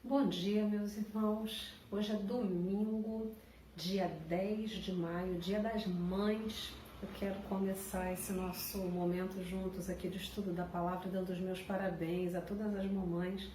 Bom dia, meus irmãos. Hoje é domingo, dia 10 de maio, dia das mães. Eu quero começar esse nosso momento juntos aqui de estudo da palavra, dando os meus parabéns a todas as mamães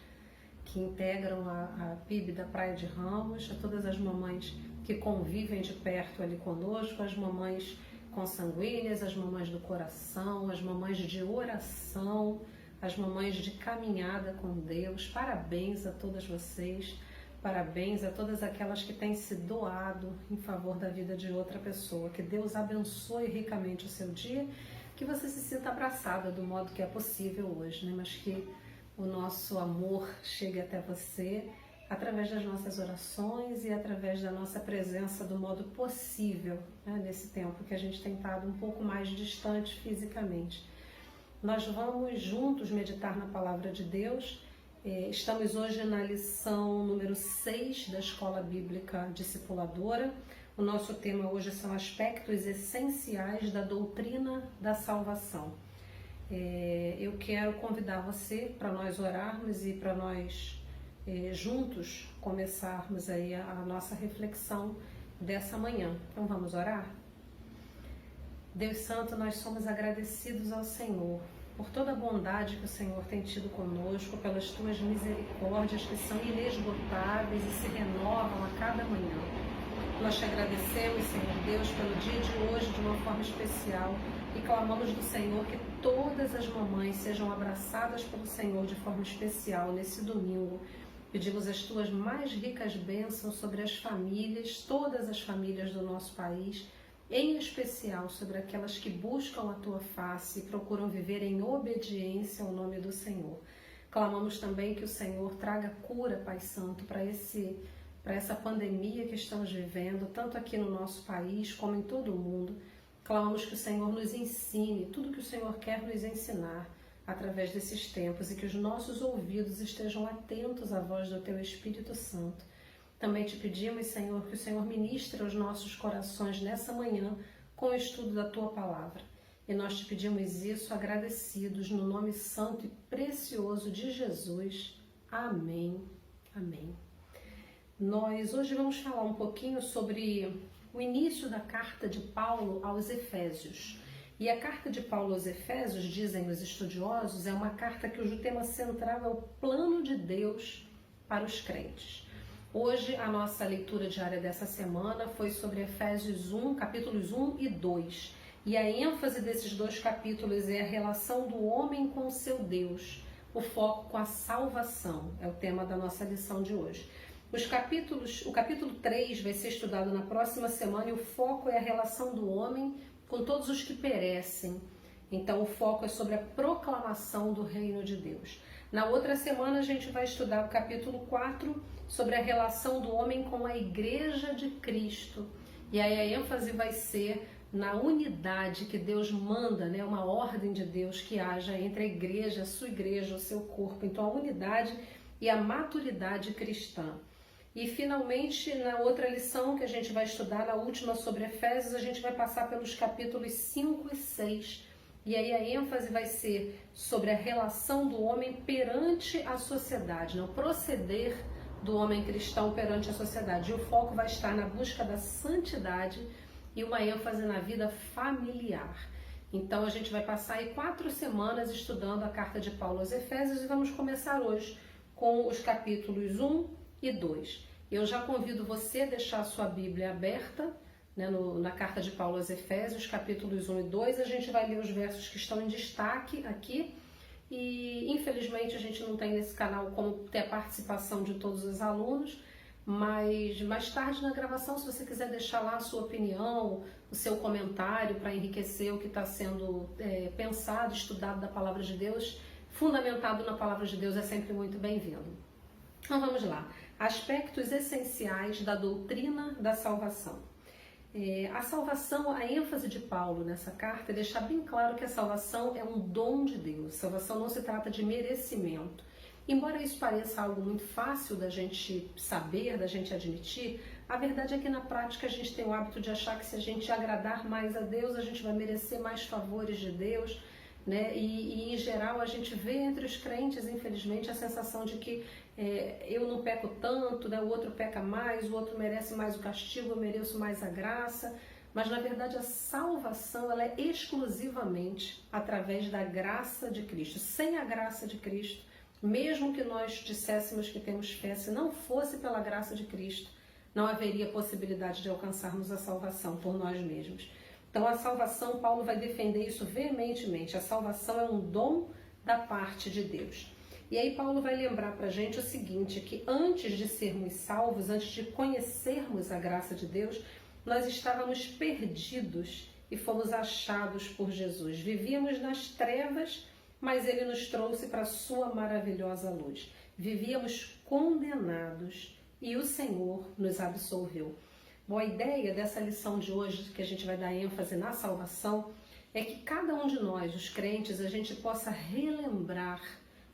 que integram a PIB da Praia de Ramos, a todas as mamães que convivem de perto ali conosco, as mamães consanguíneas, as mamães do coração, as mamães de oração, as mamães de caminhada com Deus. Parabéns a todas vocês, parabéns a todas aquelas que têm se doado em favor da vida de outra pessoa. Que Deus abençoe ricamente o seu dia, que você se sinta abraçada do modo que é possível hoje, né? Mas que o nosso amor chegue até você através das nossas orações e através da nossa presença do modo possível, né? Nesse tempo que a gente tem estado um pouco mais distante fisicamente. Nós vamos juntos meditar na Palavra de Deus. Estamos hoje na lição número 6 da Escola Bíblica Discipuladora. O nosso tema hoje são aspectos essenciais da doutrina da salvação. Eu quero convidar você para nós orarmos e para nós juntos começarmos aí a nossa reflexão dessa manhã. Então vamos orar? Deus Santo, nós somos agradecidos ao Senhor por toda a bondade que o Senhor tem tido conosco, pelas tuas misericórdias que são inesgotáveis e se renovam a cada manhã. Nós te agradecemos, Senhor Deus, pelo dia de hoje de uma forma especial e clamamos do Senhor que todas as mamães sejam abraçadas pelo Senhor de forma especial nesse domingo. Pedimos as tuas mais ricas bênçãos sobre as famílias, todas as famílias do nosso país, em especial sobre aquelas que buscam a tua face e procuram viver em obediência ao nome do Senhor. Clamamos também que o Senhor traga cura, Pai Santo, para essa pandemia que estamos vivendo, tanto aqui no nosso país como em todo o mundo. Clamamos que o Senhor nos ensine tudo que o Senhor quer nos ensinar através desses tempos e que os nossos ouvidos estejam atentos à voz do teu Espírito Santo. Também te pedimos, Senhor, que o Senhor ministre aos nossos corações nessa manhã com o estudo da Tua Palavra. E nós te pedimos isso agradecidos no nome santo e precioso de Jesus. Amém. Amém. Nós hoje vamos falar um pouquinho sobre o início da carta de Paulo aos Efésios. E a carta de Paulo aos Efésios, dizem os estudiosos, é uma carta cujo tema central é o plano de Deus para os crentes. Hoje, a nossa leitura diária dessa semana foi sobre Efésios 1, capítulos 1 e 2. E a ênfase desses dois capítulos é a relação do homem com o seu Deus, o foco com a salvação, é o tema da nossa lição de hoje. O capítulo 3 vai ser estudado na próxima semana e o foco é a relação do homem com todos os que perecem. Então, o foco é sobre a proclamação do reino de Deus. Na outra semana, a gente vai estudar o capítulo 4 sobre a relação do homem com a Igreja de Cristo. E aí a ênfase vai ser na unidade que Deus manda, né? Uma ordem de Deus que haja entre a igreja, a sua igreja, o seu corpo. Então, a unidade e a maturidade cristã. E, finalmente, na outra lição que a gente vai estudar, na última sobre Efésios, a gente vai passar pelos capítulos 5 e 6. E aí a ênfase vai ser sobre a relação do homem perante a sociedade, o proceder do homem cristão perante a sociedade. E o foco vai estar na busca da santidade e uma ênfase na vida familiar. Então a gente vai passar aí 4 semanas estudando a carta de Paulo aos Efésios e vamos começar hoje com os capítulos 1 e 2. Eu já convido você a deixar a sua Bíblia aberta, né, na carta de Paulo aos Efésios, capítulos 1 e 2, a gente vai ler os versos que estão em destaque aqui e infelizmente a gente não tem nesse canal como ter a participação de todos os alunos, mas mais tarde na gravação, se você quiser deixar lá a sua opinião, o seu comentário para enriquecer o que está sendo pensado, estudado da Palavra de Deus, fundamentado na Palavra de Deus, é sempre muito bem-vindo. Então vamos lá, aspectos essenciais da doutrina da salvação. A salvação, a ênfase de Paulo nessa carta é deixar bem claro que a salvação é um dom de Deus. Salvação não se trata de merecimento. Embora isso pareça algo muito fácil da gente saber, da gente admitir, a verdade é que na prática a gente tem o hábito de achar que se a gente agradar mais a Deus, a gente vai merecer mais favores de Deus. né? E em geral a gente vê entre os crentes, infelizmente, a sensação de que eu não peco tanto, né? O outro peca mais, o outro merece mais o castigo, eu mereço mais a graça. Mas na verdade a salvação ela é exclusivamente através da graça de Cristo. Sem a graça de Cristo, mesmo que nós disséssemos que temos fé, se não fosse pela graça de Cristo, não haveria possibilidade de alcançarmos a salvação por nós mesmos. Então a salvação, Paulo vai defender isso veementemente. A salvação é um dom da parte de Deus. E aí Paulo vai lembrar para a gente o seguinte, que antes de sermos salvos, antes de conhecermos a graça de Deus, nós estávamos perdidos e fomos achados por Jesus. Vivíamos nas trevas, mas Ele nos trouxe para a sua maravilhosa luz. Vivíamos condenados e o Senhor nos absolveu. Bom, a ideia dessa lição de hoje, que a gente vai dar ênfase na salvação, é que cada um de nós, os crentes, a gente possa relembrar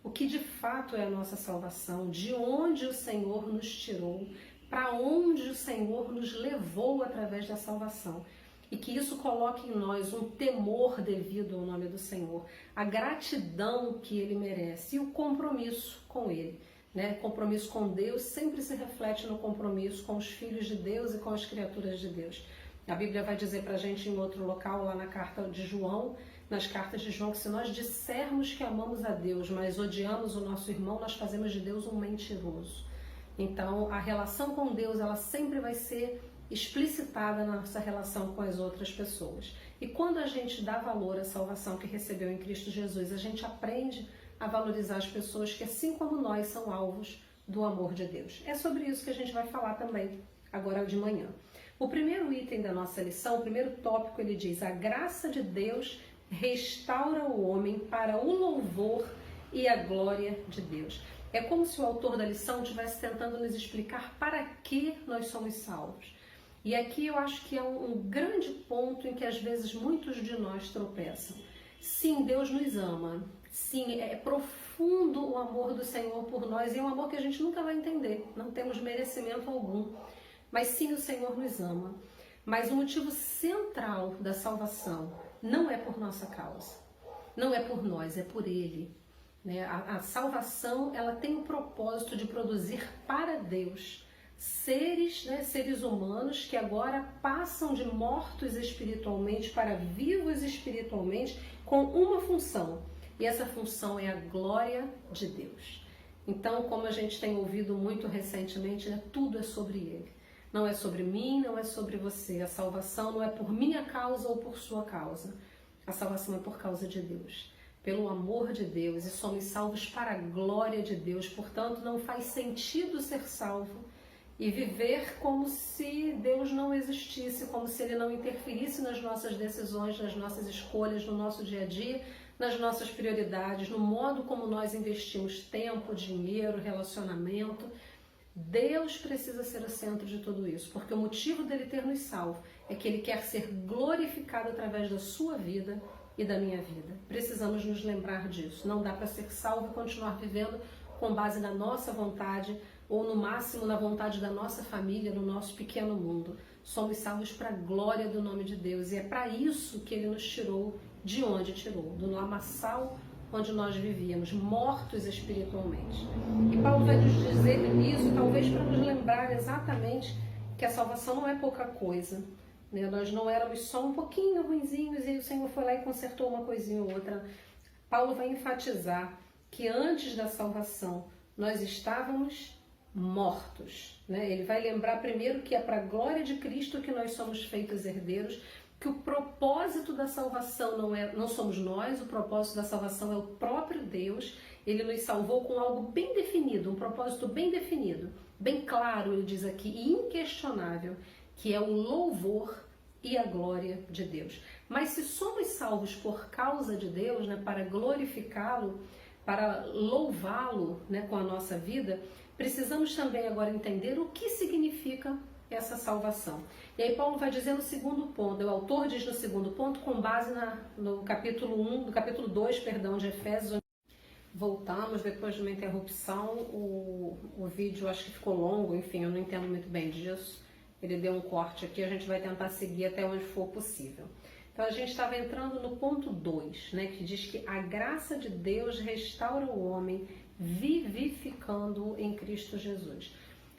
o que de fato é a nossa salvação, de onde o Senhor nos tirou, para onde o Senhor nos levou através da salvação. E que isso coloque em nós um temor devido ao nome do Senhor, a gratidão que Ele merece e o compromisso com Ele. Né? Compromisso com Deus sempre se reflete no compromisso com os filhos de Deus e com as criaturas de Deus. A Bíblia vai dizer para a gente em outro local, lá na carta de João, nas cartas de João, que se nós dissermos que amamos a Deus, mas odiamos o nosso irmão, nós fazemos de Deus um mentiroso. Então, a relação com Deus, ela sempre vai ser explicitada na nossa relação com as outras pessoas. E quando a gente dá valor à salvação que recebeu em Cristo Jesus, a gente aprende a valorizar as pessoas que, assim como nós, são alvos do amor de Deus. É sobre isso que a gente vai falar também agora de manhã. O primeiro item da nossa lição, o primeiro tópico, ele diz: a graça de Deus restaura o homem para o louvor e a glória de Deus. É como se o autor da lição estivesse tentando nos explicar para que nós somos salvos. E aqui eu acho que é um grande ponto em que às vezes muitos de nós tropeçam. Sim, Deus nos ama. Sim, é profundo o amor do Senhor por nós e é um amor que a gente nunca vai entender. Não temos merecimento algum. Mas sim, o Senhor nos ama. Mas o motivo central da salvação não é por nossa causa. Não é por nós, é por Ele. A salvação, ela tem o propósito de produzir para Deus seres humanos que agora passam de mortos espiritualmente para vivos espiritualmente com uma função. E essa função é a glória de Deus. Então, como a gente tem ouvido muito recentemente, tudo é sobre Ele. Não é sobre mim, não é sobre você. A salvação não é por minha causa ou por sua causa. A salvação é por causa de Deus. Pelo amor de Deus, e somos salvos para a glória de Deus. Portanto, não faz sentido ser salvo e viver como se Deus não existisse, como se Ele não interferisse nas nossas decisões, nas nossas escolhas, no nosso dia a dia, nas nossas prioridades, no modo como nós investimos tempo, dinheiro, relacionamento. Deus precisa ser o centro de tudo isso, porque o motivo dele ter nos salvo é que Ele quer ser glorificado através da sua vida e da minha vida. Precisamos nos lembrar disso. Não dá para ser salvo e continuar vivendo com base na nossa vontade ou no máximo na vontade da nossa família, no nosso pequeno mundo. Somos salvos para a glória do nome de Deus e é para isso que Ele nos tirou de onde tirou, do lamaçal onde nós vivíamos, mortos espiritualmente. E Paulo vai nos dizer isso, talvez para nos lembrar exatamente que a salvação não é pouca coisa. Nós não éramos só um pouquinho ruinzinhos e o Senhor foi lá e consertou uma coisinha ou outra. Paulo vai enfatizar que antes da salvação nós estávamos mortos. Ele vai lembrar primeiro que é para a glória de Cristo que nós somos feitos herdeiros, que o propósito da salvação não somos nós, o propósito da salvação é o próprio Deus. Ele nos salvou com algo bem definido, um propósito bem definido, bem claro, ele diz aqui, e inquestionável, que é o louvor e a glória de Deus. Mas se somos salvos por causa de Deus, para glorificá-lo, para louvá-lo com a nossa vida, precisamos também agora entender o que significa essa salvação. E aí Paulo vai dizer no segundo ponto, o autor diz no segundo ponto, com base no capítulo 2, de Efésios. Voltamos depois de uma interrupção, o vídeo acho que ficou longo, enfim, eu não entendo muito bem disso. Ele deu um corte aqui, a gente vai tentar seguir até onde for possível. Então a gente estava entrando no ponto 2, né, que diz que a graça de Deus restaura o homem, vivificando-o em Cristo Jesus.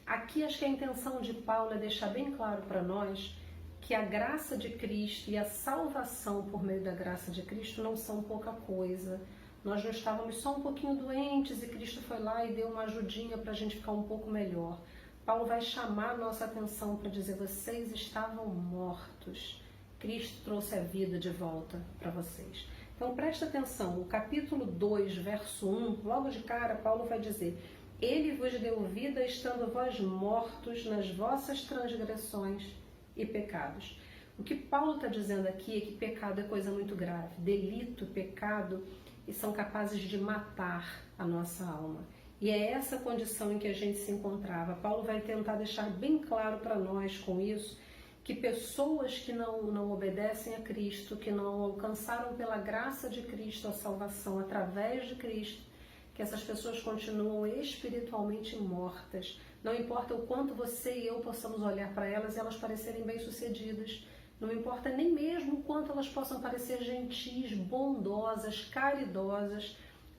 Aqui acho que a intenção de Paulo é deixar bem claro para nós que a graça de Cristo e a salvação por meio da graça de Cristo não são pouca coisa. Nós não estávamos só um pouquinho doentes e Cristo foi lá e deu uma ajudinha para a gente ficar um pouco melhor. Paulo vai chamar a nossa atenção para dizer: vocês estavam mortos. Cristo trouxe a vida de volta para vocês. Então presta atenção, o capítulo 2, verso 1, logo de cara, Paulo vai dizer: Ele vos deu vida estando vós mortos nas vossas transgressões e pecados. O que Paulo está dizendo aqui é que pecado é coisa muito grave. Delito, pecado, e são capazes de matar a nossa alma. E é essa condição em que a gente se encontrava. Paulo vai tentar deixar bem claro para nós com isso que pessoas que não obedecem a Cristo, que não alcançaram pela graça de Cristo a salvação através de Cristo, que essas pessoas continuam espiritualmente mortas. Não importa o quanto você e eu possamos olhar para elas e elas parecerem bem-sucedidas. Não importa nem mesmo o quanto elas possam parecer gentis, bondosas, caridosas.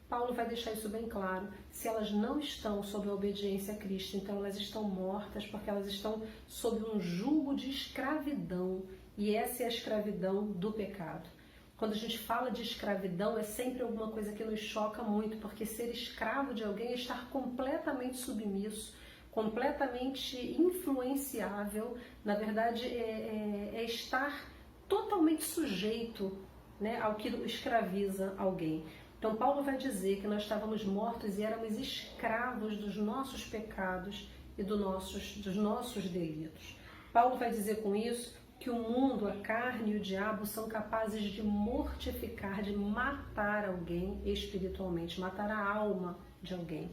Paulo vai deixar isso bem claro. Se elas não estão sob a obediência a Cristo, então elas estão mortas, porque elas estão sob um jugo de escravidão. E essa é a escravidão do pecado. Quando a gente fala de escravidão, é sempre alguma coisa que nos choca muito, porque ser escravo de alguém é estar completamente submisso, completamente influenciável. Na verdade, é estar totalmente sujeito, né, ao que escraviza alguém. Então Paulo vai dizer que nós estávamos mortos e éramos escravos dos nossos pecados e dos nossos delitos. Paulo vai dizer com isso que o mundo, a carne e o diabo são capazes de mortificar, de matar alguém espiritualmente, matar a alma de alguém.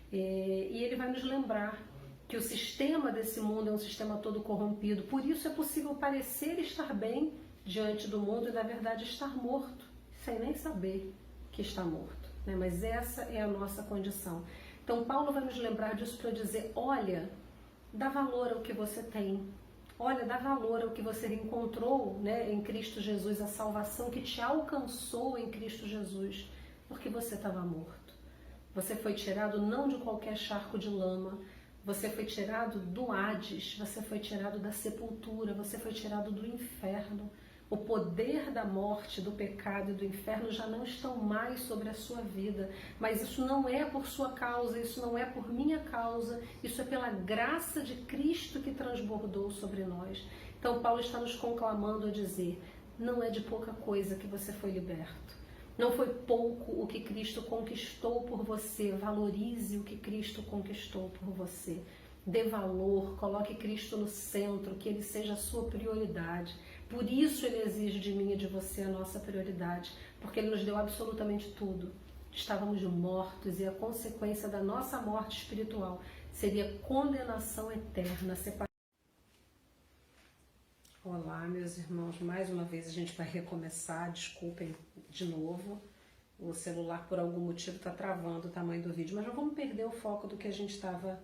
E ele vai nos lembrar que o sistema desse mundo é um sistema todo corrompido, por isso é possível parecer estar bem diante do mundo e na verdade estar morto, sem nem saber que está morto, né? Mas essa é a nossa condição. Então Paulo vai nos lembrar disso para dizer: olha, dá valor ao que você tem, olha, dá valor ao que você encontrou, né, em Cristo Jesus, a salvação que te alcançou em Cristo Jesus, porque você estava morto. Você foi tirado não de qualquer charco de lama, você foi tirado do Hades, você foi tirado da sepultura, você foi tirado do inferno. O poder da morte, do pecado e do inferno já não estão mais sobre a sua vida. Mas isso não é por sua causa, isso não é por minha causa, isso é pela graça de Cristo que transbordou sobre nós. Então Paulo está nos conclamando a dizer: não é de pouca coisa que você foi liberto. Não foi pouco o que Cristo conquistou por você. Valorize o que Cristo conquistou por você. Dê valor, coloque Cristo no centro, que Ele seja a sua prioridade. Por isso Ele exige de mim e de você a nossa prioridade, porque Ele nos deu absolutamente tudo. Estávamos mortos e a consequência da nossa morte espiritual seria condenação eterna, separação. Olá, meus irmãos, mais uma vez a gente vai recomeçar, desculpem de novo, o celular por algum motivo está travando o tamanho do vídeo, mas não vamos perder o foco do que a gente estava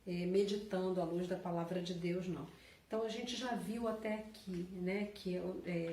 meditando à luz da palavra de Deus, não. Então a gente já viu até aqui, né, que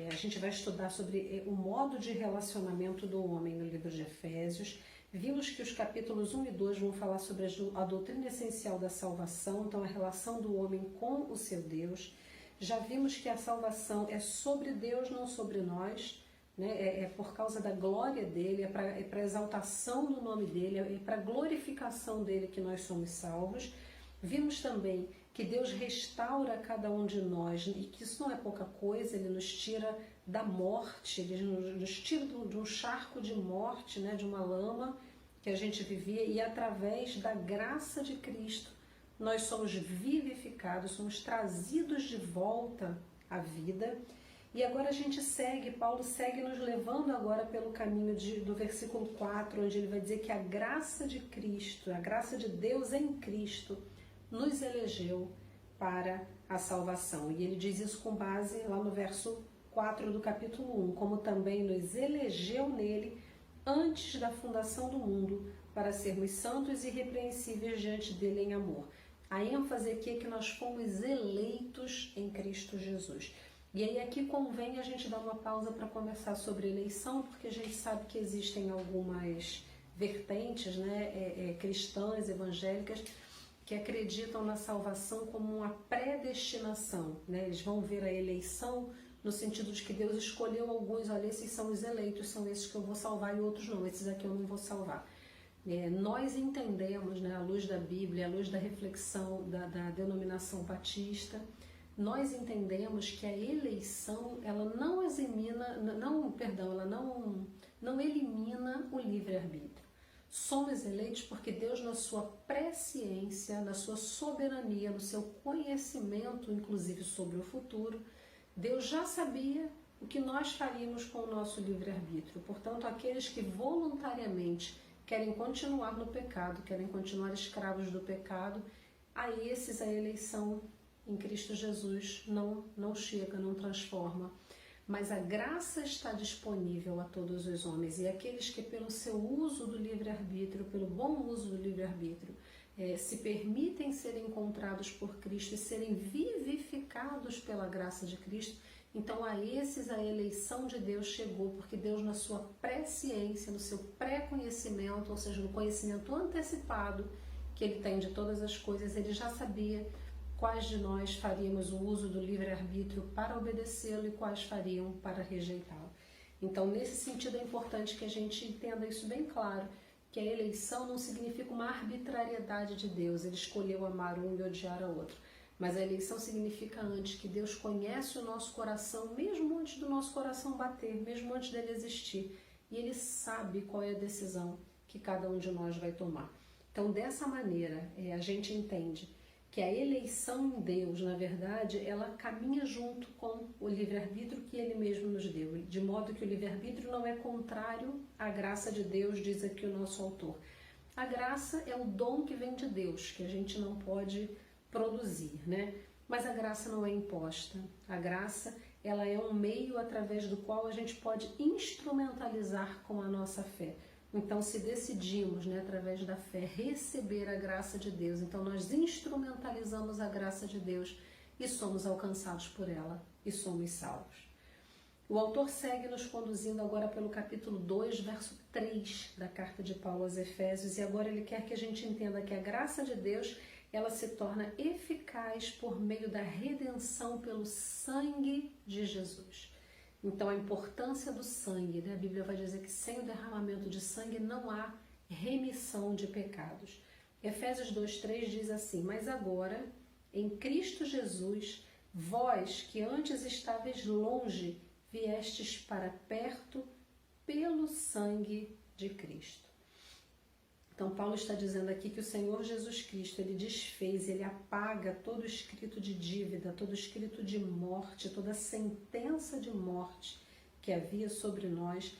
a gente vai estudar sobre o modo de relacionamento do homem no livro de Efésios. Vimos que os capítulos 1 e 2 vão falar sobre a doutrina essencial da salvação, então a relação do homem com o seu Deus. Já vimos que a salvação é sobre Deus, não sobre nós, né? É por causa da glória dele, é para a exaltação do nome dele, é para a glorificação dele que nós somos salvos. Vimos também que Deus restaura cada um de nós e que isso não é pouca coisa, Ele nos tira da morte, Ele nos tira de um charco de morte, né, de uma lama que a gente vivia, e através da graça de Cristo nós somos vivificados, somos trazidos de volta à vida. E agora a gente segue, Paulo segue nos levando agora pelo caminho do versículo 4, onde ele vai dizer que a graça de Cristo, a graça de Deus em Cristo, nos elegeu para a salvação. E ele diz isso com base lá no verso 4 do capítulo 1, como também nos elegeu nele antes da fundação do mundo, para sermos santos e irrepreensíveis diante dele em amor. A ênfase aqui é que nós fomos eleitos em Cristo Jesus. E aí aqui convém a gente dar uma pausa para conversar sobre eleição, porque a gente sabe que existem algumas vertentes, né, cristãs, evangélicas, que acreditam na salvação como uma predestinação, né? Eles vão ver a eleição no sentido de que Deus escolheu alguns, olha, esses são os eleitos, são esses que eu vou salvar e outros não, esses aqui eu não vou salvar. Nós entendemos, né, à luz da Bíblia, à luz da reflexão da denominação batista, nós entendemos que a eleição, ela não examina, ela não elimina o livre-arbítrio. Somos eleitos porque Deus, na sua presciência, na sua soberania, no seu conhecimento, inclusive sobre o futuro, Deus já sabia o que nós faríamos com o nosso livre-arbítrio. Portanto, aqueles que voluntariamente querem continuar no pecado, querem continuar escravos do pecado, a esses a eleição em Cristo Jesus não chega, não transforma. Mas a graça está disponível a todos os homens, e aqueles que pelo seu uso do livre-arbítrio, pelo bom uso do livre-arbítrio, se permitem ser encontrados por Cristo e serem vivificados pela graça de Cristo, então a esses a eleição de Deus chegou, porque Deus, na sua presciência, no seu pré-conhecimento, ou seja, no conhecimento antecipado que Ele tem de todas as coisas, Ele já sabia quais de nós faríamos o uso do livre-arbítrio para obedecê-lo e quais fariam para rejeitá-lo. Então, nesse sentido, é importante que a gente entenda isso bem claro, que a eleição não significa uma arbitrariedade de Deus, Ele escolheu amar um e odiar a outro. Mas a eleição significa antes que Deus conhece o nosso coração, mesmo antes do nosso coração bater, mesmo antes dele existir. E Ele sabe qual é a decisão que cada um de nós vai tomar. Então, dessa maneira, a gente entende que a eleição em Deus, na verdade, ela caminha junto com o livre-arbítrio que Ele mesmo nos deu, de modo que o livre-arbítrio não é contrário à graça de Deus, diz aqui o nosso autor. A graça é o dom que vem de Deus, que a gente não pode produzir, né? Mas a graça não é imposta. A graça, ela é um meio através do qual a gente pode instrumentalizar com a nossa fé. Então, se decidimos, né, através da fé, receber a graça de Deus, então nós instrumentalizamos a graça de Deus e somos alcançados por ela e somos salvos. O autor segue nos conduzindo agora pelo capítulo 2, verso 3 da carta de Paulo aos Efésios, e agora ele quer que a gente entenda que a graça de Deus, ela se torna eficaz por meio da redenção pelo sangue de Jesus. Então, a importância do sangue, né? A Bíblia vai dizer que sem o derramamento de sangue não há remissão de pecados. Efésios 2:3 diz assim: mas agora, em Cristo Jesus, vós que antes estáveis longe, viestes para perto pelo sangue de Cristo. Então, Paulo está dizendo aqui que o Senhor Jesus Cristo, Ele desfez, Ele apaga todo escrito de dívida, todo escrito de morte, toda sentença de morte que havia sobre nós,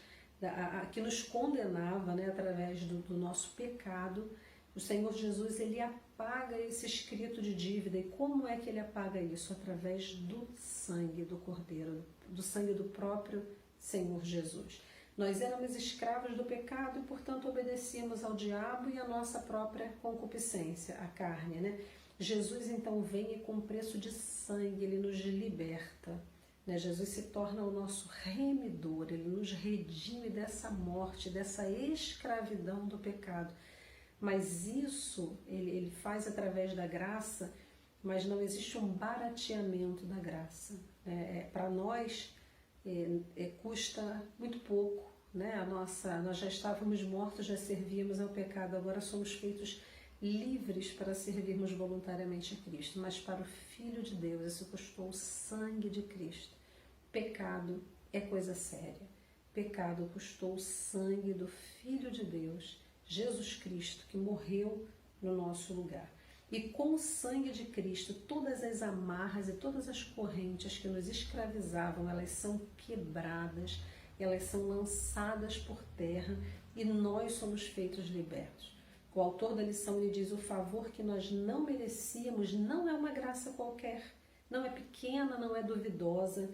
que nos condenava, né, através do nosso pecado. O Senhor Jesus, Ele apaga esse escrito de dívida. E como é que Ele apaga isso? Através do sangue do Cordeiro, do sangue do próprio Senhor Jesus. Nós éramos escravos do pecado e, portanto, obedecíamos ao diabo e à nossa própria concupiscência, a carne, né? Jesus, então, vem e com preço de sangue, Ele nos liberta, né? Jesus se torna o nosso remidor, Ele nos redime dessa morte, dessa escravidão do pecado. Mas isso ele faz através da graça, mas não existe um barateamento da graça. Para nós, custa muito pouco, né? Nós já estávamos mortos, já servíamos ao pecado, agora somos feitos livres para servirmos voluntariamente a Cristo. Mas para o Filho de Deus, isso custou o sangue de Cristo. Pecado é coisa séria. Pecado custou o sangue do Filho de Deus, Jesus Cristo, que morreu no nosso lugar. E com o sangue de Cristo, todas as amarras e todas as correntes que nos escravizavam, elas são quebradas, elas são lançadas por terra e nós somos feitos libertos. O autor da lição lhe diz: o favor que nós não merecíamos não é uma graça qualquer, não é pequena, não é duvidosa.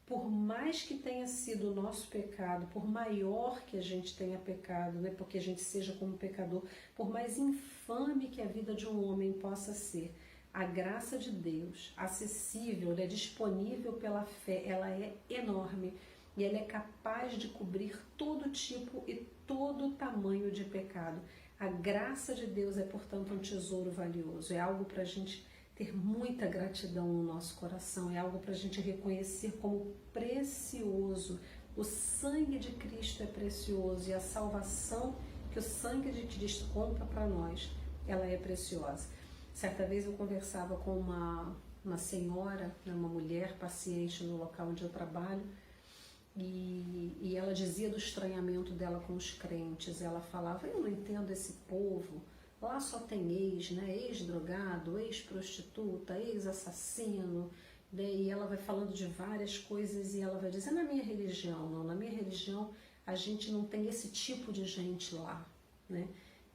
Por mais que tenha sido o nosso pecado, por maior que a gente tenha pecado, né, porque a gente seja como pecador, por mais infame que a vida de um homem possa ser, A graça de Deus, acessível, né, disponível pela fé, ela é enorme e ela é capaz de cobrir todo tipo e todo tamanho de pecado. A graça de Deus é, portanto, um tesouro valioso, é algo para a gente ter muita gratidão no nosso coração, é algo para a gente reconhecer como precioso. O sangue de Cristo é precioso e a salvação que o sangue de Cristo compra para nós, ela é preciosa. Certa vez eu conversava com uma senhora, né, uma mulher paciente no local onde eu trabalho, e ela dizia do estranhamento dela com os crentes. Ela falava, eu não entendo esse povo, lá só tem ex, né, ex-drogado, ex-prostituta, ex-assassino, né, e ela vai falando de várias coisas e ela vai dizer, na minha religião, não, na minha religião a gente não tem esse tipo de gente lá, né?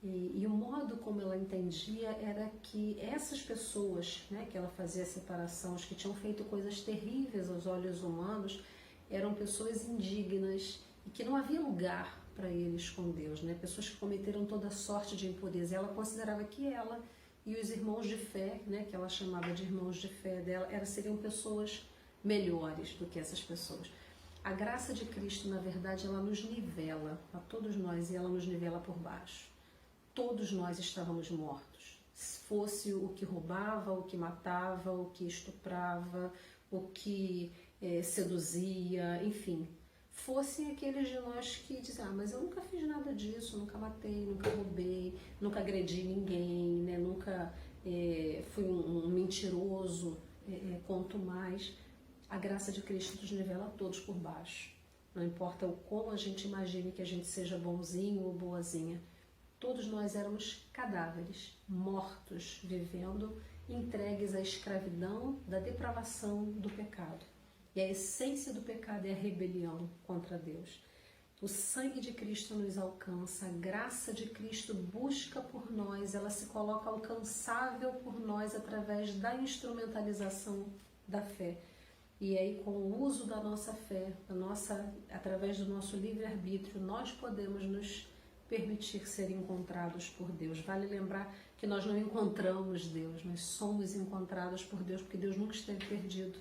E o modo como ela entendia era que essas pessoas, né, que ela fazia a separação, os que tinham feito coisas terríveis aos olhos humanos, eram pessoas indignas e que não havia lugar para eles com Deus, né? Pessoas que cometeram toda sorte de impureza. Ela considerava que ela e os irmãos de fé, né, que ela chamava de irmãos de fé dela, seriam pessoas melhores do que essas pessoas. A graça de Cristo, na verdade, ela nos nivela, a todos nós, e ela nos nivela por baixo. Todos nós estávamos mortos, fosse o que roubava, o que matava, o que estuprava, o que seduzia, enfim, fossem aqueles de nós que dizem, mas eu nunca fiz nada disso, nunca matei, nunca roubei, nunca agredi ninguém, né? Nunca fui um mentiroso, quanto mais. A graça de Cristo nos nivela a todos por baixo, não importa o como a gente imagine que a gente seja bonzinho ou boazinha. Todos nós éramos cadáveres, mortos, vivendo, entregues à escravidão da depravação do pecado. E a essência do pecado é a rebelião contra Deus. O sangue de Cristo nos alcança, a graça de Cristo busca por nós, ela se coloca alcançável por nós através da instrumentalização da fé. E aí, com o uso da nossa fé, através do nosso livre-arbítrio, nós podemos nos permitir ser encontrados por Deus. Vale lembrar que nós não encontramos Deus, nós somos encontrados por Deus, porque Deus nunca esteve perdido.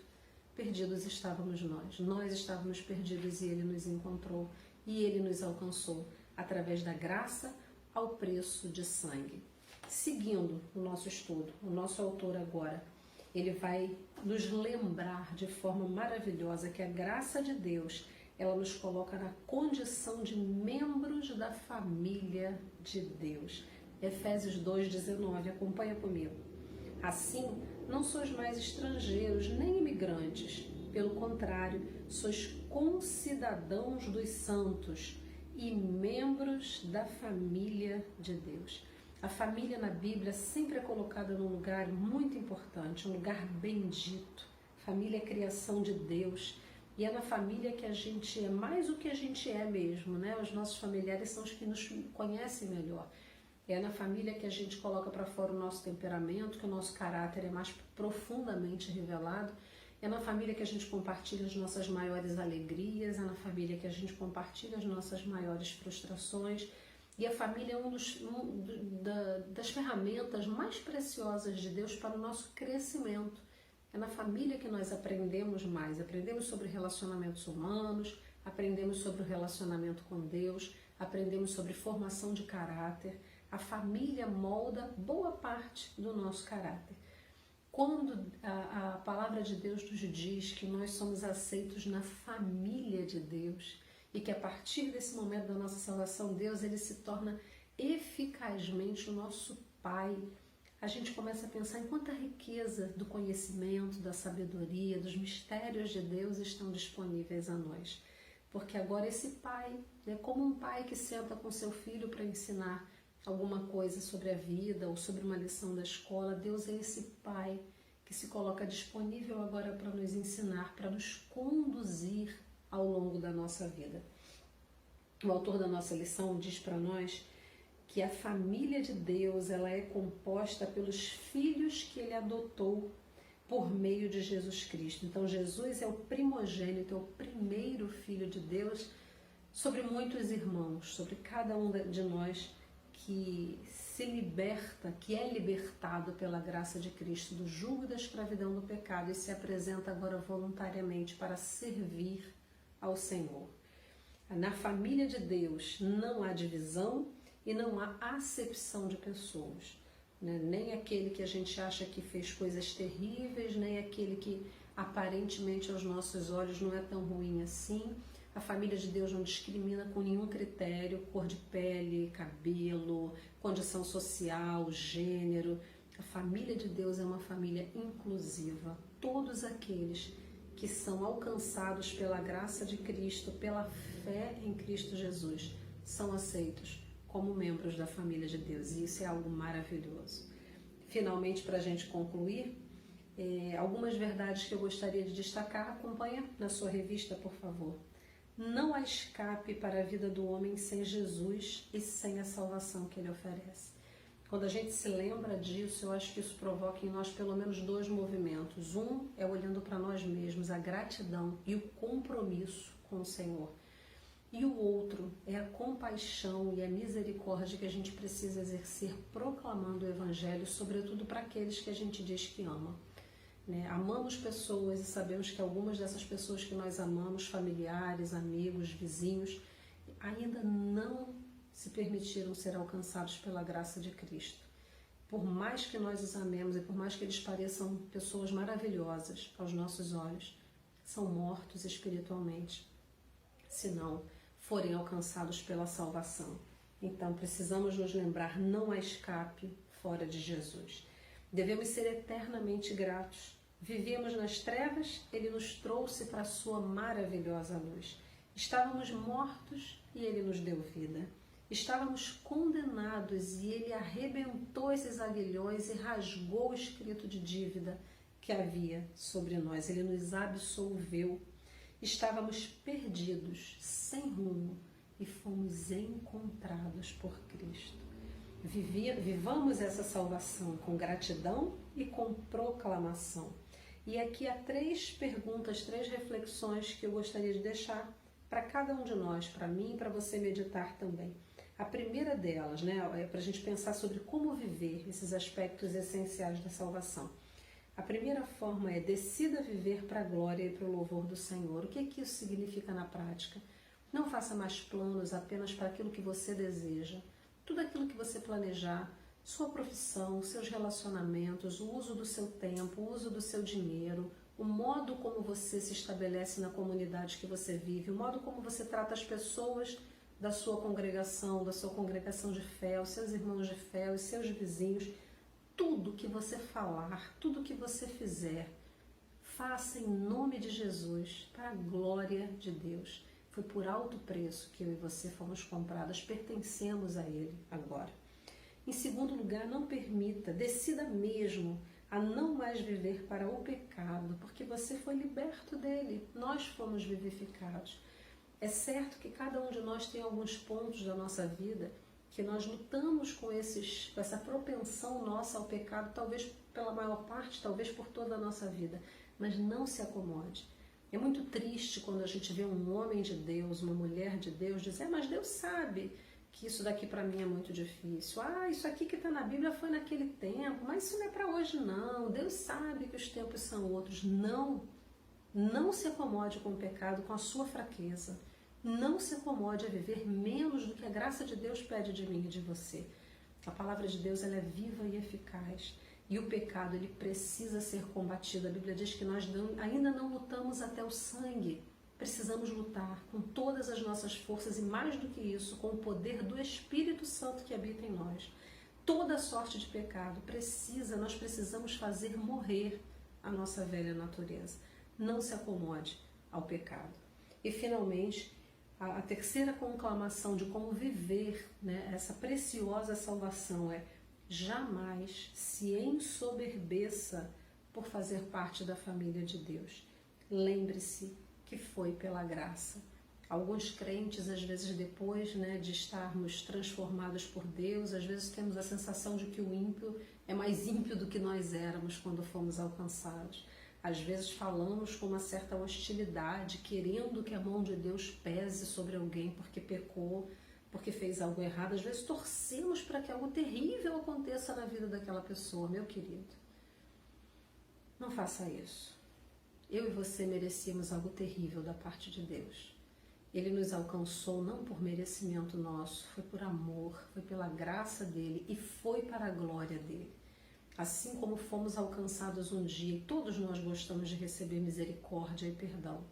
Perdidos estávamos nós estávamos perdidos e Ele nos encontrou e Ele nos alcançou através da graça ao preço de sangue. Seguindo o nosso estudo, o nosso autor agora, ele vai nos lembrar de forma maravilhosa que a graça de Deus, ela nos coloca na condição de membros da família de Deus. Efésios 2,19, acompanha comigo. Assim, não sois mais estrangeiros nem imigrantes, pelo contrário, sois concidadãos dos santos e membros da família de Deus. A família na Bíblia sempre é colocada num lugar muito importante, um lugar bendito. Família é criação de Deus. E é na família que a gente é mais o que a gente é mesmo, né? Os nossos familiares são os que nos conhecem melhor. É na família que a gente coloca para fora o nosso temperamento, que o nosso caráter é mais profundamente revelado. É na família que a gente compartilha as nossas maiores alegrias, é na família que a gente compartilha as nossas maiores frustrações. E a família é das ferramentas mais preciosas de Deus para o nosso crescimento. É na família que nós aprendemos mais, aprendemos sobre relacionamentos humanos, aprendemos sobre o relacionamento com Deus, aprendemos sobre formação de caráter. A família molda boa parte do nosso caráter. Quando a palavra de Deus nos diz que nós somos aceitos na família de Deus e que a partir desse momento da nossa salvação, Deus ele se torna eficazmente o nosso Pai, a gente começa a pensar em quanta riqueza do conhecimento, da sabedoria, dos mistérios de Deus estão disponíveis a nós. Porque agora esse pai, né, como um pai que senta com seu filho para ensinar alguma coisa sobre a vida ou sobre uma lição da escola, Deus é esse pai que se coloca disponível agora para nos ensinar, para nos conduzir ao longo da nossa vida. O autor da nossa lição diz para nós que a família de Deus ela é composta pelos filhos que ele adotou por meio de Jesus Cristo. Então Jesus é o primogênito, é o primeiro filho de Deus sobre muitos irmãos, sobre cada um de nós que se liberta, que é libertado pela graça de Cristo do jugo da escravidão do pecado e se apresenta agora voluntariamente para servir ao Senhor. Na família de Deus não há divisão e não há acepção de pessoas, né? Nem aquele que a gente acha que fez coisas terríveis, nem aquele que aparentemente aos nossos olhos não é tão ruim assim. A família de Deus não discrimina com nenhum critério, cor de pele, cabelo, condição social, gênero. A família de Deus é uma família inclusiva. Todos aqueles que são alcançados pela graça de Cristo, pela fé em Cristo Jesus, são aceitos como membros da família de Deus. E isso é algo maravilhoso. Finalmente, para a gente concluir, algumas verdades que eu gostaria de destacar. Acompanha na sua revista, por favor. Não há escape para a vida do homem sem Jesus e sem a salvação que Ele oferece. Quando a gente se lembra disso, eu acho que isso provoca em nós pelo menos dois movimentos. Um é olhando para nós mesmos, a gratidão e o compromisso com o Senhor. E o outro é a compaixão e a misericórdia que a gente precisa exercer proclamando o Evangelho, sobretudo para aqueles que a gente diz que ama. Amamos pessoas e sabemos que algumas dessas pessoas que nós amamos, familiares, amigos, vizinhos, ainda não se permitiram ser alcançados pela graça de Cristo. Por mais que nós os amemos e por mais que eles pareçam pessoas maravilhosas aos nossos olhos, são mortos espiritualmente, se não forem alcançados pela salvação. Então precisamos nos lembrar, não há escape fora de Jesus. Devemos ser eternamente gratos. Vivemos nas trevas, Ele nos trouxe para a sua maravilhosa luz. Estávamos mortos e Ele nos deu vida. Estávamos condenados e Ele arrebentou esses aguilhões e rasgou o escrito de dívida que havia sobre nós. Ele nos absolveu. Estávamos perdidos, sem rumo, e fomos encontrados por Cristo. Vivamos essa salvação com gratidão e com proclamação. E aqui há 3 perguntas, 3 reflexões que eu gostaria de deixar para cada um de nós, para mim e para você meditar também. A primeira delas, é para a gente pensar sobre como viver esses aspectos essenciais da salvação. A primeira forma é: decida viver para a glória e para o louvor do Senhor. O que isso significa na prática? Não faça mais planos apenas para aquilo que você deseja. Tudo aquilo que você planejar, sua profissão, seus relacionamentos, o uso do seu tempo, o uso do seu dinheiro, o modo como você se estabelece na comunidade que você vive, o modo como você trata as pessoas da sua congregação de fé, os seus irmãos de fé, os seus vizinhos, tudo que você falar, tudo que você fizer, faça em nome de Jesus, para a glória de Deus. Foi por alto preço que eu e você fomos compradas, pertencemos a Ele agora. Em segundo lugar, não permita, decida mesmo a não mais viver para o pecado, porque você foi liberto dele, nós fomos vivificados. É certo que cada um de nós tem alguns pontos da nossa vida que nós lutamos com essa propensão nossa ao pecado, talvez pela maior parte, talvez por toda a nossa vida, mas não se acomode. É muito triste quando a gente vê um homem de Deus, uma mulher de Deus dizer: mas Deus sabe que isso daqui para mim é muito difícil. Isso aqui que está na Bíblia foi naquele tempo, mas isso não é para hoje não. Deus sabe que os tempos são outros. Não se acomode com o pecado, com a sua fraqueza. Não se acomode a viver menos do que a graça de Deus pede de mim e de você. A palavra de Deus, ela é viva e eficaz. E o pecado, ele precisa ser combatido. A Bíblia diz que nós ainda não lutamos até o sangue. Precisamos lutar com todas as nossas forças e, mais do que isso, com o poder do Espírito Santo que habita em nós. Toda sorte de pecado nós precisamos fazer morrer a nossa velha natureza. Não se acomode ao pecado. E, finalmente, a terceira conclamação de como viver, essa preciosa salvação é: jamais se ensoberbeça por fazer parte da família de Deus. Lembre-se que foi pela graça. Alguns crentes, às vezes depois de estarmos transformados por Deus, às vezes temos a sensação de que o ímpio é mais ímpio do que nós éramos quando fomos alcançados. Às vezes falamos com uma certa hostilidade, querendo que a mão de Deus pese sobre alguém porque pecou. porque fez algo errado, às vezes torcemos para que algo terrível aconteça na vida daquela pessoa, meu querido. Não faça isso. Eu e você merecíamos algo terrível da parte de Deus. Ele nos alcançou não por merecimento nosso, foi por amor, foi pela graça dele e foi para a glória dele. Assim como fomos alcançados um dia, e todos nós gostamos de receber misericórdia e perdão,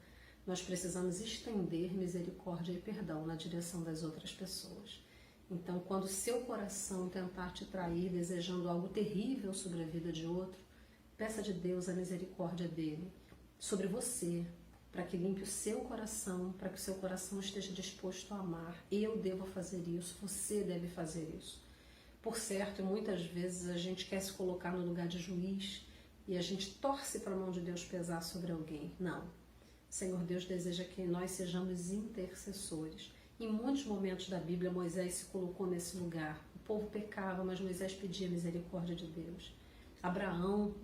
nós precisamos estender misericórdia e perdão na direção das outras pessoas. Então, quando seu coração tentar te trair, desejando algo terrível sobre a vida de outro, peça de Deus a misericórdia dele sobre você, para que limpe o seu coração, para que o seu coração esteja disposto a amar. Eu devo fazer isso, você deve fazer isso. Por certo, muitas vezes a gente quer se colocar no lugar de juiz e a gente torce para a mão de Deus pesar sobre alguém. Não. Senhor Deus deseja que nós sejamos intercessores. Em muitos momentos da Bíblia, Moisés se colocou nesse lugar. O povo pecava, mas Moisés pedia misericórdia de Deus. Abraão,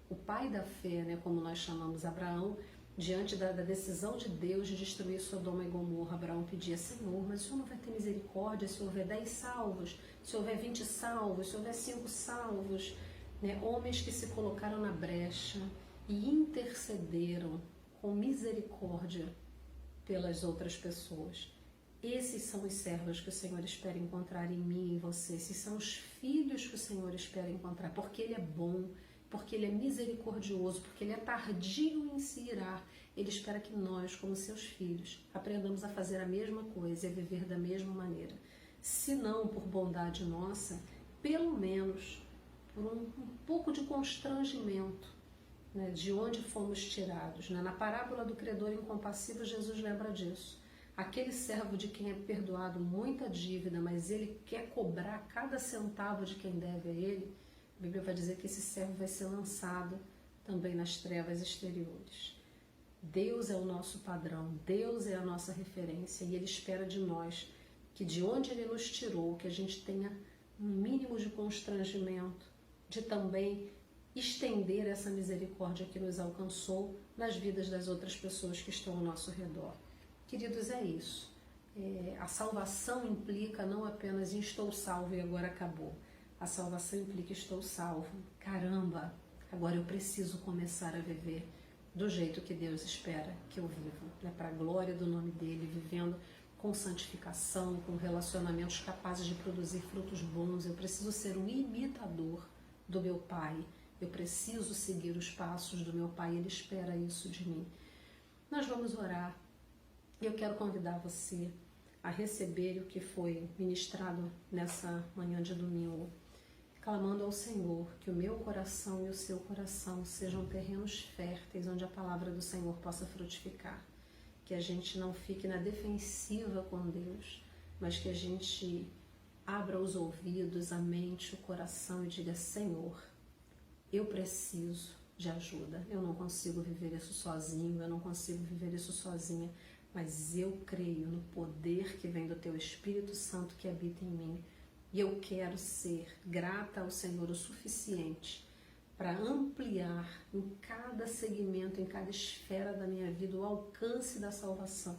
o pai da fé, né, como nós chamamos Abraão, diante da decisão de Deus de destruir Sodoma e Gomorra, Abraão pedia: Senhor, mas o Senhor não vai ter misericórdia se houver 10 salvos, se houver 20 salvos, se houver 5 salvos? Né? Homens que se colocaram na brecha e intercederam com misericórdia pelas outras pessoas. Esses são os servos que o Senhor espera encontrar em mim e em você. Esses são os filhos que o Senhor espera encontrar, porque Ele é bom, porque Ele é misericordioso, porque Ele é tardio em se irar. Ele espera que nós, como seus filhos, aprendamos a fazer a mesma coisa e a viver da mesma maneira. Se não por bondade nossa, pelo menos por um pouco de constrangimento, né, de onde fomos tirados. Né? Na parábola do credor incompassível, Jesus lembra disso. Aquele servo de quem é perdoado muita dívida, mas ele quer cobrar cada centavo de quem deve a ele, a Bíblia vai dizer que esse servo vai ser lançado também nas trevas exteriores. Deus é o nosso padrão, Deus é a nossa referência e Ele espera de nós que de onde Ele nos tirou, que a gente tenha um mínimo de constrangimento, de também estender essa misericórdia que nos alcançou nas vidas das outras pessoas que estão ao nosso redor. Queridos, é isso. A salvação implica não apenas em estou salvo e agora acabou. A salvação implica estou salvo. Caramba, agora eu preciso começar a viver do jeito que Deus espera que eu viva, né? Para a glória do nome dEle, vivendo com santificação, com relacionamentos capazes de produzir frutos bons. Eu preciso ser um imitador do meu Pai. Eu preciso seguir os passos do meu Pai. Ele espera isso de mim. Nós vamos orar. Eu quero convidar você a receber o que foi ministrado nessa manhã de domingo, clamando ao Senhor que o meu coração e o seu coração sejam terrenos férteis onde a palavra do Senhor possa frutificar. Que a gente não fique na defensiva com Deus, mas que a gente abra os ouvidos, a mente, o coração e diga: Senhor, eu preciso de ajuda. Eu não consigo viver isso sozinho, eu não consigo viver isso sozinha. Mas eu creio no poder que vem do Teu Espírito Santo que habita em mim. E eu quero ser grata ao Senhor o suficiente para ampliar em cada segmento, em cada esfera da minha vida, o alcance da salvação.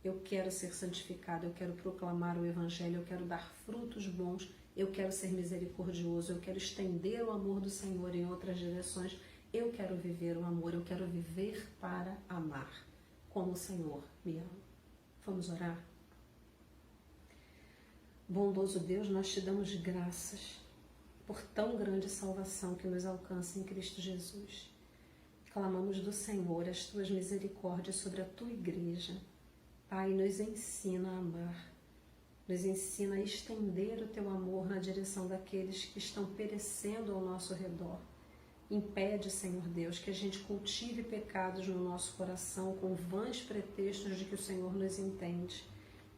Eu quero ser santificado, eu quero proclamar o Evangelho, eu quero dar frutos bons, eu quero ser misericordioso, eu quero estender o amor do Senhor em outras direções. Eu quero viver o amor, eu quero viver para amar, como o Senhor me ama. Vamos orar? Bondoso Deus, nós te damos graças por tão grande salvação que nos alcança em Cristo Jesus. Clamamos do Senhor as tuas misericórdias sobre a tua igreja. Pai, nos ensina a amar, nos ensina a estender o teu amor na direção daqueles que estão perecendo ao nosso redor. Impede, Senhor Deus, que a gente cultive pecados no nosso coração com vãs pretextos de que o Senhor nos entende.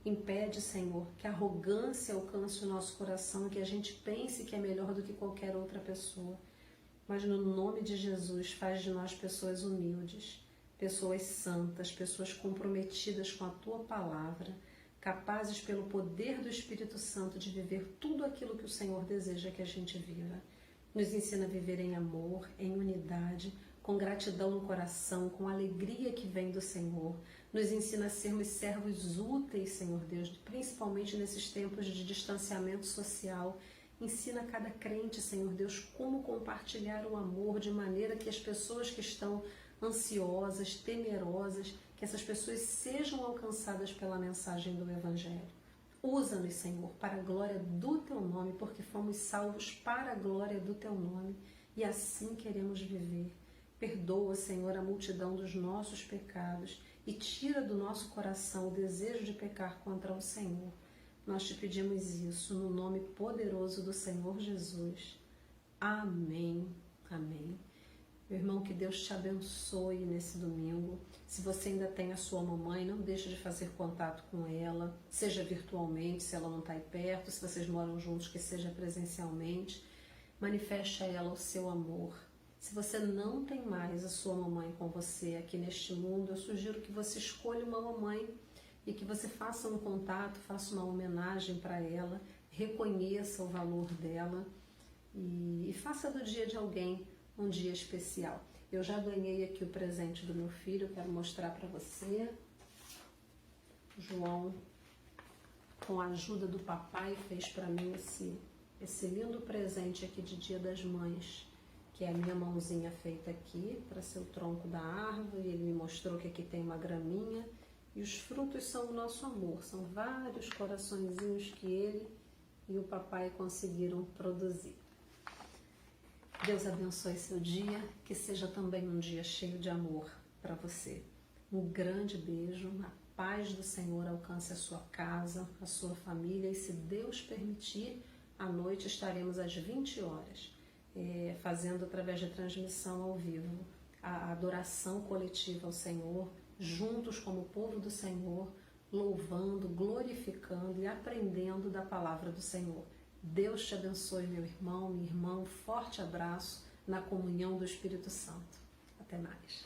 Impede, Senhor, que a arrogância alcance o nosso coração e que a gente pense que é melhor do que qualquer outra pessoa. Mas no nome de Jesus, faz de nós pessoas humildes, pessoas santas, pessoas comprometidas com a Tua palavra, capazes pelo poder do Espírito Santo de viver tudo aquilo que o Senhor deseja que a gente viva. Nos ensina a viver em amor, em unidade, com gratidão no coração, com alegria que vem do Senhor. Nos ensina a sermos servos úteis, Senhor Deus, principalmente nesses tempos de distanciamento social. Ensina a cada crente, Senhor Deus, como compartilhar o amor de maneira que as pessoas que estão ansiosas, temerosas, que essas pessoas sejam alcançadas pela mensagem do Evangelho. Usa-nos, Senhor, para a glória do Teu nome, porque fomos salvos para a glória do Teu nome e assim queremos viver. Perdoa, Senhor, a multidão dos nossos pecados e tira do nosso coração o desejo de pecar contra o Senhor. Nós te pedimos isso no nome poderoso do Senhor Jesus. Amém. Amém. Meu irmão, que Deus te abençoe nesse domingo. Se você ainda tem a sua mamãe, não deixe de fazer contato com ela, seja virtualmente, se ela não está aí perto, se vocês moram juntos, que seja presencialmente. Manifeste a ela o seu amor. Se você não tem mais a sua mamãe com você aqui neste mundo, eu sugiro que você escolha uma mamãe e que você faça um contato, faça uma homenagem para ela, reconheça o valor dela e faça do dia de alguém um dia especial. Eu já ganhei aqui o presente do meu filho, eu quero mostrar para você. João, com a ajuda do papai, fez para mim esse lindo presente aqui de Dia das Mães, que é a minha mãozinha feita aqui para ser o tronco da árvore. Ele me mostrou que aqui tem uma graminha e os frutos são o nosso amor. São vários coraçõezinhos que ele e o papai conseguiram produzir. Deus abençoe seu dia, que seja também um dia cheio de amor para você. Um grande beijo, a paz do Senhor alcance a sua casa, a sua família e, se Deus permitir, à noite estaremos às 20 horas, fazendo através de transmissão ao vivo a adoração coletiva ao Senhor, juntos como povo do Senhor, louvando, glorificando e aprendendo da palavra do Senhor. Deus te abençoe, meu irmão, minha irmã. Um forte abraço na comunhão do Espírito Santo. Até mais.